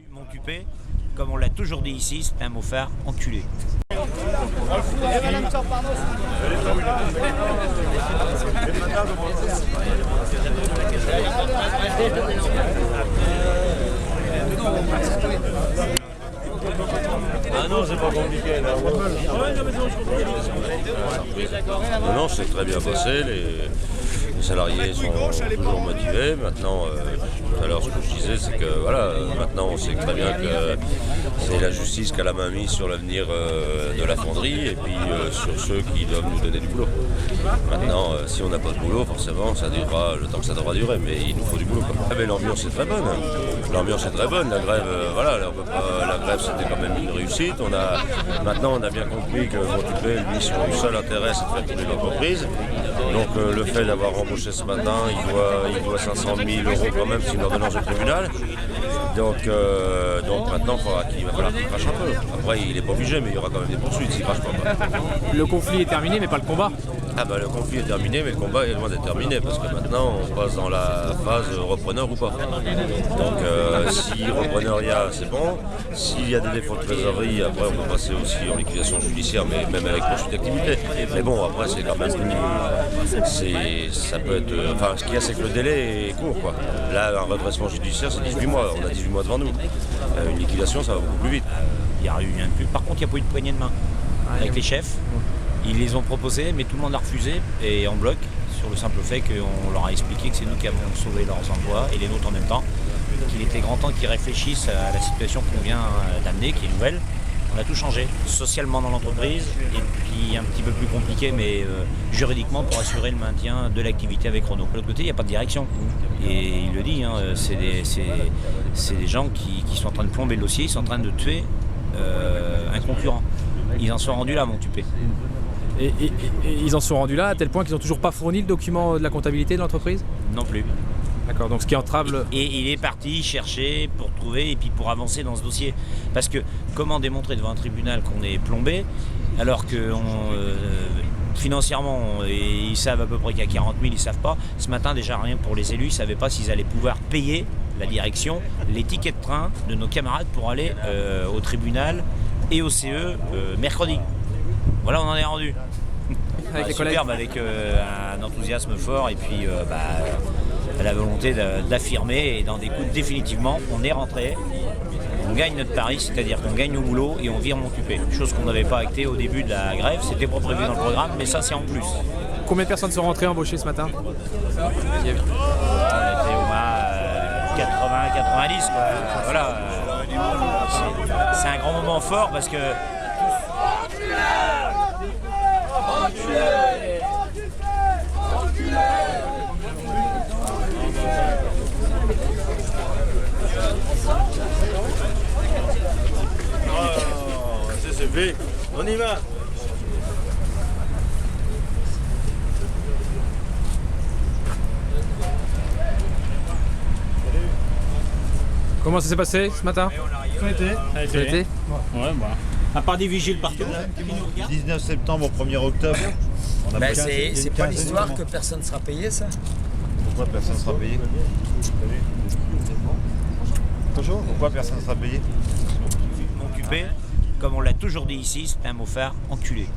M'occuper, comme on l'a toujours dit ici, c'est un mot phare, enculé. Ah non, c'est pas compliqué. Non, c'est très bien passé. Les salariés sont toujours motivés. Maintenant, tout à l'heure, ce que je disais, c'est que voilà, maintenant on sait très bien que c'est la justice qui a la main mise sur l'avenir de la fonderie et puis sur ceux qui doivent nous donner du boulot. Maintenant, si on n'a pas de boulot, forcément, ça durera le temps que ça devra durer, mais il nous faut du boulot. Ah, mais l'ambiance est très bonne. L'ambiance est très bonne. La grève, voilà, la grève c'était quand même une réussite. Maintenant, on a bien compris que Montupet, lui, son seul intérêt, c'est de faire tourner l'entreprise. Donc le fait d'avoir embauché ce matin, il doit 500 000 € quand même, c'est une ordonnance au tribunal. Donc maintenant, il va falloir qu'il crache un peu. Après, il n'est pas obligé, mais il y aura quand même des poursuites s'il ne crache pas. Le conflit est terminé, mais pas le combat. Ah bah le conflit est terminé, mais le combat est loin d'être terminé, parce que maintenant, on passe dans la phase repreneur ou pas. Donc si repreneur il y a, c'est bon. S'il y a des défauts de trésorerie, après on peut passer aussi en liquidation judiciaire, mais même avec poursuite d'activité. Mais bon, après c'est quand même ça peut être. Enfin, ce qu'il y a, c'est que le délai est court, quoi. Là, un redressement judiciaire, c'est 18 mois. On a 18 mois devant nous. Une liquidation, ça va beaucoup plus vite. Il y a eu Par contre, il n'y a pas eu de poignée de main avec les chefs. Ils les ont proposés, mais tout le monde a refusé, et en bloc, sur le simple fait qu'on leur a expliqué que c'est nous qui avons sauvé leurs emplois, et les nôtres en même temps, qu'il était grand temps qu'ils réfléchissent à la situation qu'on vient d'amener, qui est nouvelle. On a tout changé, socialement dans l'entreprise, et puis un petit peu plus compliqué, mais juridiquement pour assurer le maintien de l'activité avec Renault. De l'autre côté, il n'y a pas de direction. Et il le dit, hein, c'est des gens qui sont en train de plomber le dossier, ils sont en train de tuer un concurrent. Ils en sont rendus là, Montupet. Et ils en sont rendus là à tel point qu'ils n'ont toujours pas fourni le document de la comptabilité de l'entreprise? Non plus. D'accord, donc ce qui entrave le... Et il est parti chercher pour trouver et puis pour avancer dans ce dossier. Parce que comment démontrer devant un tribunal qu'on est plombé alors que financièrement ils savent à peu près qu'il y a 40 000, ils ne savent pas. Ce matin déjà rien pour les élus, ils ne savaient pas s'ils allaient pouvoir payer la direction les tickets de train de nos camarades pour aller au tribunal et au CE mercredi. Voilà, on en est rendu. Avec les collègues. Superbe, avec un enthousiasme fort et puis la volonté d'affirmer et d'en découdre définitivement. On est rentré, on gagne notre pari, c'est-à-dire qu'on gagne au boulot et on vire Montupet. Chose qu'on n'avait pas actée au début de la grève, c'était pas prévu dans le programme, mais ça c'est en plus. Combien de personnes sont rentrées embauchées ce matin? On était au moins 80-90 quoi. Voilà. C'est un grand moment fort parce que C'est fait, on y va. Comment ça s'est passé ce matin? Ça a été. Ouais, bah. À part des vigiles partout. 19 septembre au 1er octobre. On a Ben passé c'est une pas quinzaine l'histoire de que personne ne sera payé, ça? Pourquoi personne ne sera payé? Pourquoi personne ne sera payé? M'occuper, comme on l'a toujours dit ici, c'est un mot phare, enculé.